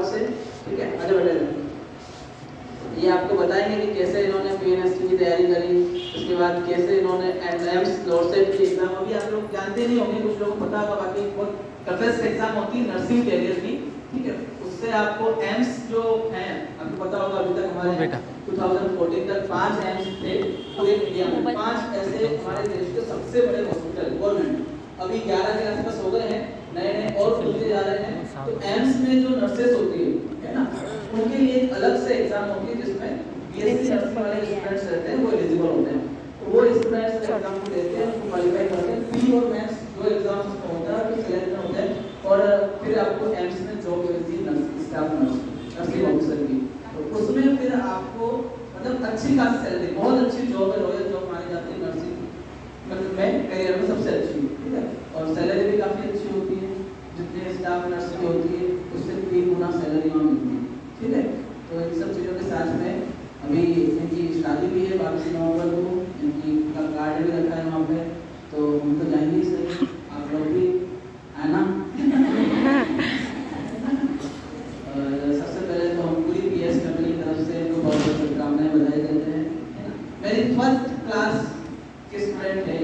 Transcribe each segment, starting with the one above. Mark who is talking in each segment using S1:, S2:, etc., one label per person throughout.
S1: फटाफट से, ठीक है, आगे बढ़े रहें। ये आपको बताएंगे कि कैसे इन्होंने पीएनएसटी की तैयारी करी, उसके बाद कैसे इन्होंने एम्स नॉर्सेट की एग्जाम, अभी आप लोग जानते नहीं होंगे, कुछ लोगों को पता होगा, बाकी बहुत टफेस्ट एग्जाम होती है नर्सिंग कैरियर की, ठीक है। उससे आपको एम्स जो है आपको पता होगा, अभी तक हमारे 2014 तक 5 एम्स थे पूरे इंडिया में, 5 ऐसे हमारे देश के सबसे बड़े हॉस्पिटल गवर्नमेंट, अभी 11 के आसपास हो गए हैं, नए नए और खुलते जा रहे हैं। तो एम्स में जो नर्सेस होती है ना, उनके लिए एक अलग से एग्जाम होती है जिसमें बीएससी नर्सिंग वाले स्टूडेंट्स रहते हैं, वो एलिजिबल होते हैं। तो वो स्टूडेंट्स एग्जाम को देते हैं, उनको क्वालीफाई करते हैं, प्री और मेंस दो एग्जाम्स में होता है, तो सिलेक्ट होते हैं और फिर आपको एम्स में जॉब मिलती है स्टाफ नर्सिंग ऑफिसर की। तो उसमें फिर आपको मतलब अच्छी खासी सैलरी, बहुत अच्छी जॉब है, रॉयल जॉब मानी जाती है नर्सिंग मतलब में करियर में सबसे अच्छी, ठीक है, और सैलरी भी काफ़ी अच्छी होती है, जितने स्टाफ नर्स की होती है उससे 3 गुना सैलरी वहाँ मिलती है, ठीक है। तो इन सब चीज़ों के साथ में अभी इनकी शादी भी है 22 नवंबर को, इनकी का कार्ड भी रखा है वहाँ पे, तो हम तो जाएंगे ही सही, आप लोग भी आना। सबसे पहले तो हम पूरी पीएस फैमिली की तरफ से इनको बहुत बहुत शुभकामनाएं, बधाई देते हैं, है ना। मेरी फर्स्ट क्लास के स्टूडेंट है,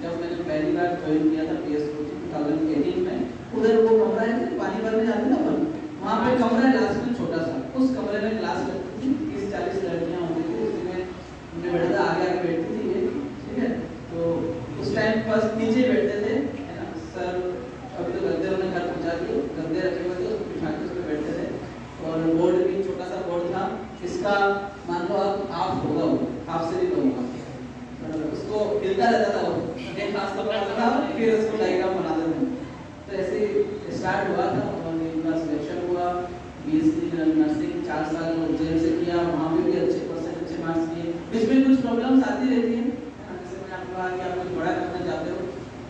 S1: जब मैंने पहली बार ज्वाइन किया था पीएस कोचिंग 2018 में, उधर वो कमरा है पानी भरने जाते ना अपन, वहाँ पे कमरा है लास्ट में छोटा सा, उस कमरे में क्लास लगती थी, 30-40 लड़कियाँ होती थी, उसमें हमने बैठा था, आगे आगे बैठती थी ये, ठीक है। तो उस टाइम फर्स्ट नीचे बैठते थे, है ना सर, अभी तो गद्दे उन्होंने घर पहुँचा दिए, गद्दे रखे हुए थे, उसको बिठा के उसमें बैठते थे, और बोर्ड भी छोटा सा बोर्ड था, इसका मान लो आप हाफ होगा, वो हाफ से भी कम होगा, उसको हिलता रहता था, वो एक हाथ से पकड़ता था, फिर उसको डायग्राम बनाते थे। तो ऐसे स्टार्ट हुआ था और मेरा सिलेक्शन हुआ, बीएससी नर्सिंग 4 साल उज्जैन से किया, वहाँ पे भी अच्छे परसेंट अच्छे मार्क्स किए। बीच में कुछ प्रॉब्लम्स आती रहती हैं, जैसे मैंने आपको कहा कि आप कुछ बड़ा करना चाहते हो,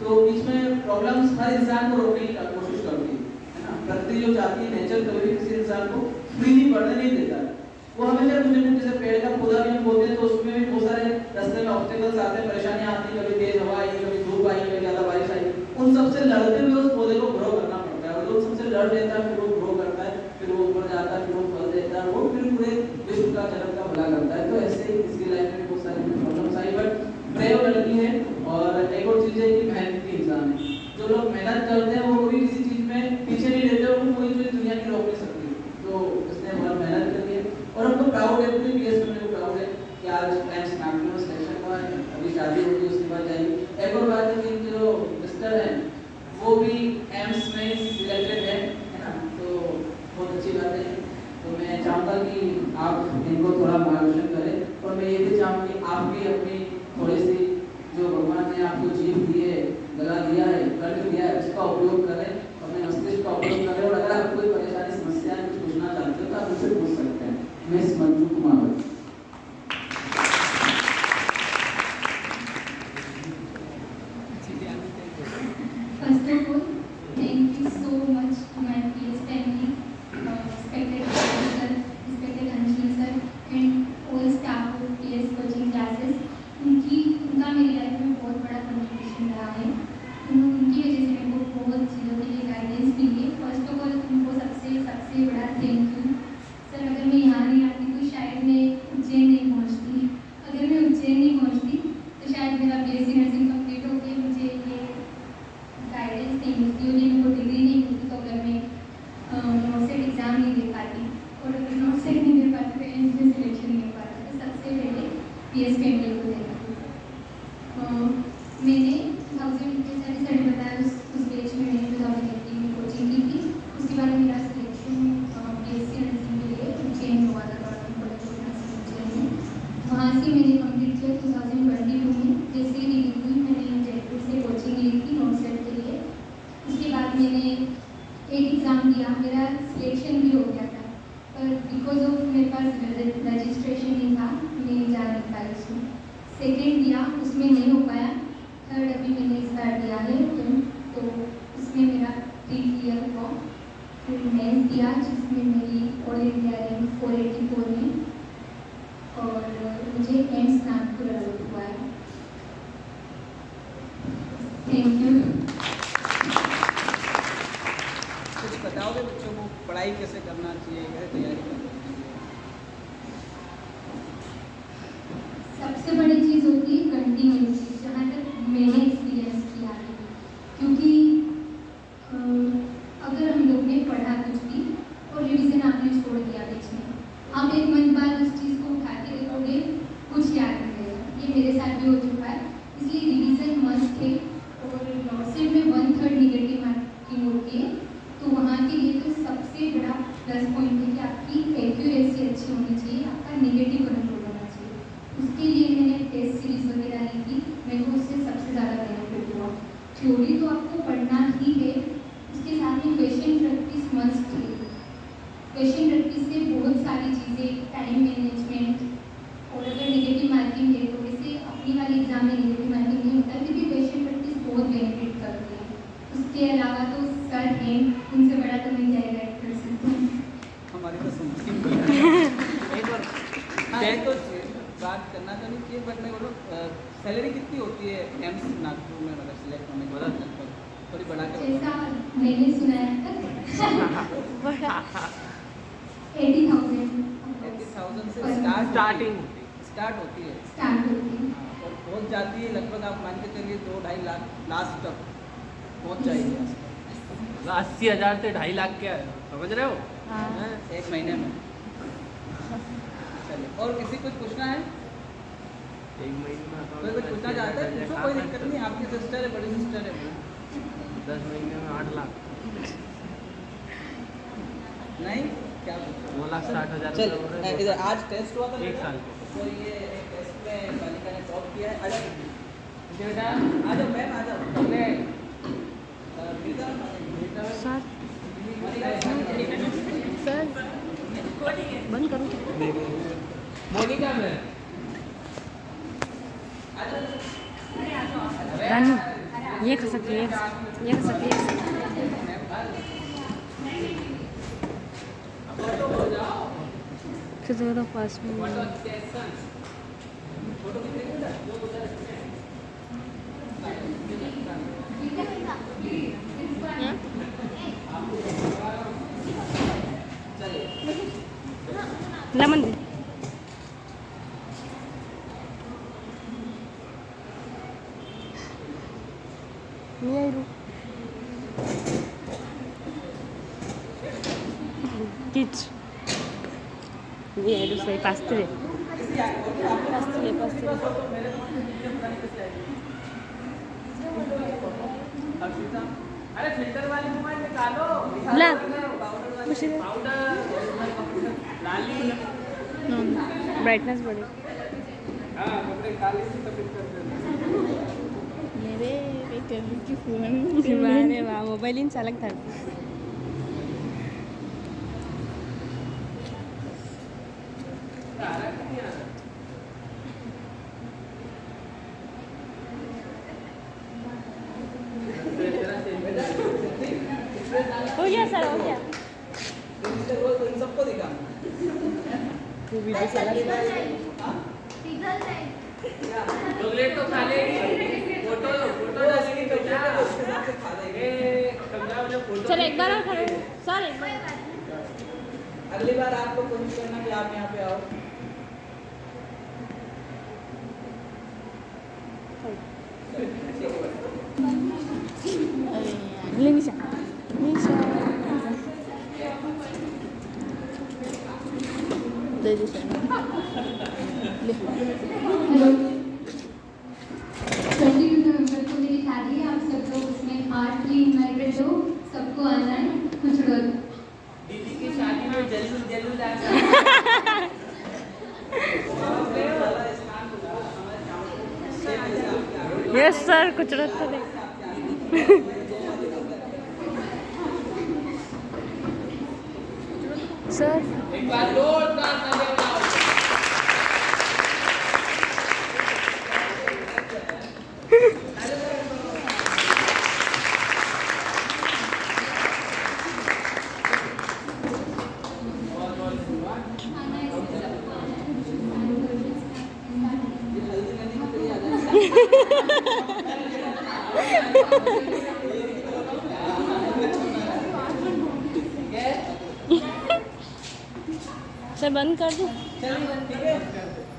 S1: तो बीच में प्रॉब्लम्स हर इंसान को रोकने की कोशिश करती है ना। प्रकृति जो चाहती है, नेचर कभी भी किसी इंसान को फ्रीली बढ़ने नहीं देता है, वो हमेशा कुछ न कुछ, जैसे पेड़ का पौधा भी हम बोलते हैं तो उसमें भी बहुत सारे रास्ते में ऑब्स्टेकल्स आते हैं, परेशानियां आती हैं, कभी तेज हवा आई, कभी धूप आई, कभी ज़्यादा बारिश आई, उन सबसे लड़ते हुए उस पौधे को ग्रो करना पड़ता है, और जो सबसे लड़ लेता है फिर वो ग्रो करता है, फिर वो ऊपर जाता है, फिर वो फल देता है, वो फिर पूरे विश्व का जगत का भला करता है। तो ऐसे ही इसकी लाइफ में बहुत सारी प्रॉब्लम्स आई, बट ब्रेव लड़की है, और एक और चीज़ है कि मेहनती इंसान है। जो लोग मेहनत करते हैं वो कभी किसी चीज़ में पीछे नहीं रहते, उनको कोई चीज़ दुनिया की रोक नहीं सकती, तो इसने बहुत मेहनत करी है, और हमको प्राउड है, पूरी पीएस में मेरे को प्राउड है कि आज एम्स नागपुर में सिलेक्शन हुआ है, अभी शादी होगी उसके बाद जाएगी। एक और बात है कि जो मिस्टर है वो भी एम्स में सिलेक्टेड है ना, तो बहुत अच्छी बात है। तो मैं चाहूँगा कि आप इनको थोड़ा मार्गदर्शन करें, और मैं ये भी चाहूँगा कि आप भी अपनी थोड़ी सी जो भगवान ने आपको जीभ दी है, गला दिया है, कंठ दिया है, उसका उपयोग करें, अपने मस्तिष्क का उपयोग करें, और अगर आप कोई परेशानी समस्या कुछ पूछना चाहते हो तो आप मुझसे पूछ सकते हैं। Miss Manju Kumar.
S2: First of all, thank you so much to my PS family, respected sir, respected Anjali sir, and all staff of PS coaching classes. उनका मेरी लाइफ में बहुत बड़ा कंट्रीब्यूशन रहा है। उनकी वजह से मेरे को बहुत चीज़ों के लिए गाइडेंस मिली है। फर्स्ट ऑफ ऑल उनको सबसे बड़ा थैंक यू सर। अगर मैं यहाँ नहीं आती तो शायद मैं उज्जैन नहीं पहुँचती, अगर मैं उज्जैन नहीं पहुँचती तो शायद मेरा बीएससी नर्सिंग कंप्लीट होकर मुझे ये गाइडेंस नहीं मिलती, और ये मेरे को डिग्री नहीं मिलती, तो अगर मैं नॉर्सेट एग्ज़ाम नहीं दे पाती, और अगर नॉर्सेट नहीं दे पाती तो एम्स में सिलेक्शन नहीं हो पाता। तो सबसे पहले पीएस फैमिली को देना। मैंने 2000 जैसा भी सर बताया उस बैच में मैंने 2018 में कोचिंग की थी। उसके बाद मेरा सिलेक्शन बीएससी नर्सिंग के लिए उज्जैन हुआ था, government college of nursing Ujjain में। वहाँ से मैंने कंप्लीट किया 2022 में। जैसे ही डिग्री हुई मैंने जयपुर से कोचिंग ली थी नॉर्सेट के लिए। उसके बाद मैंने एक एग्ज़ाम दिया, मेरा सिलेक्शन भी हो गया था, पर बिकॉज ऑफ मेरे पास रजिस्ट्रेशन नहीं था, मैं जा नहीं पाई उसमें। सेकेंड दिया, उसमें नहीं हो पाया। थर्ड अभी मैंने इस बार दिया है, तो उसमें मेरा 3 क्लियर हुआ। फिर मेंस दिया जिसमें मेरी ऑल इंडिया रैंक 484 है, और मुझे एम्स नागपुर अलॉट हुआ है। Thank you.
S1: कुछ बताओगे बच्चों को पढ़ाई पढ़ाई कैसे करना चाहिए, कैसे तैयारी करनी चाहिए?
S2: सबसे बड़ी चीज़ होती है कंटिन्यूटी, जहाँ तक मैंने एक्सपीरियंस किया है। क्योंकि अगर हम लोग ने पढ़ा कुछ भी और रिविज़न आपने छोड़ दिया बीच में, आप एक मंथ बाद उस चीज़ को उठा के देखोगे, कुछ याद नहीं रहेगा। ये मेरे साथ भी हो चुका है। इसलिए रिविज़न मस्ट है। और लॉसिप में 1/3 निगेटिव मार्किंग होती है, तो वहाँ के लिए तो सबसे बड़ा प्लस पॉइंट है कि आपकी एक्यूरेसी अच्छी होनी चाहिए, आपका नेगेटिव कंट्रोल होना चाहिए। उसके लिए मैंने टेस्ट सीरीज वगैरह ली थी, मेरे को उससे सबसे ज़्यादा बेनिफिट हुआ। थ्योरी तो आपको पढ़ना ही है, उसके साथ में क्वेश्चन प्रैक्टिस मस्ट है। क्वेश्चन प्रैक्टिस से बहुत सारी चीज़ें, टाइम मैनेजमेंट, और अगर नेगेटिव मार्किंग है तो वैसे अपनी वाली एग्जाम में नेगेटिव मार्किंग नहीं होता, फिर भी क्वेश्चन प्रैक्टिस बहुत बेनिफिट करती है। उसके अलावा तो सर हैं, उनसे बड़ा तो नहीं जाएगा एक कर सकते हैं।
S1: हमारी तो सुनती नहीं। एक बार मैं तो बात करना तो नहीं चाहिए, बट मैं बोलूँ सैलरी कितनी होती है एम्स नागपुर में, मतलब सिलेक्ट होने के बाद थोड़ी बढ़ा के
S2: जैसा मैंने सुना है तक 80,000
S1: 80,000 से
S2: पर
S3: स्टार्टिंग
S1: स्टार्ट होती है।
S2: स्टार्ट होती है।
S1: हाँ, और पहुँच जाती है लगभग, आप मान के चलिए 2-2.5 लाख लास्ट तक पहुँच जाएगी
S3: 80,000 से 2.5 लाख क्या है, समझ रहे हो?
S4: हाँ।
S1: एक महीने में। चलिए, और किसी कुछ पूछना है?
S3: एक महीने में
S1: कोई कुछ पूछना चाहता है पूछो, कोई दिक्कत नहीं। आपकी सिस्टर है, बड़ी सिस्टर है।
S3: 10 महीने में 8 लाख,
S1: नहीं क्या पूछो?
S3: 2,60,000
S1: चल इधर आज टेस्ट हुआ था
S3: एक
S1: बेटा?
S3: साल।
S1: तो ये एक टेस्ट में बालिका ने टॉप किया है। आ जाओ बेटा, आ जाओ मैम, आ जाओ। पहले
S4: सर सर बंद करो।
S3: मोनिका में
S4: रानू ये कर सकती है, ये कर सकती है। किधर पास में लेमन दे। नहीं आई रू किच नहीं आई रू सही पास्ते
S1: अरे फिल्टर वाली मोबाइल निकालो।
S4: ला
S1: पाउडर लाली।
S4: ब्राइटनेस बढ़े
S1: हाँ, कपड़े काले से सफेद कर देना।
S4: मेरे की फोन अरे वाह मोबाइल इन चालक था। हो गया सर, हो गया।
S1: तो इन सबको दिखा।
S4: तू वीडियो चला
S3: चॉकलेट तो खा लेगी, फोटो डालेगी बेटा,
S1: उसके साथ खा देंगे।
S3: फोटो।
S4: चल एक बार और खड़े सर, एक बार
S1: अगली बार आपको कोशिश करना कि आप यहाँ पे आओ।
S4: ले निशा निशा दे दे ले।
S2: हेलो, 22 नवंबर को मेरी शादी है। आप सब लोग उसमें हार्टली इनवाइटेड हो, सबको आना है। कुछ लोग
S1: दीदी की शादी में जल्लू जाएगा।
S4: यस सर, कुछ रहता नहीं। सर
S3: एक बार जोरदार तालियां बजाओ।
S4: सर बंद कर दूँ?
S1: चलिए ठीक है, बंद कर दो।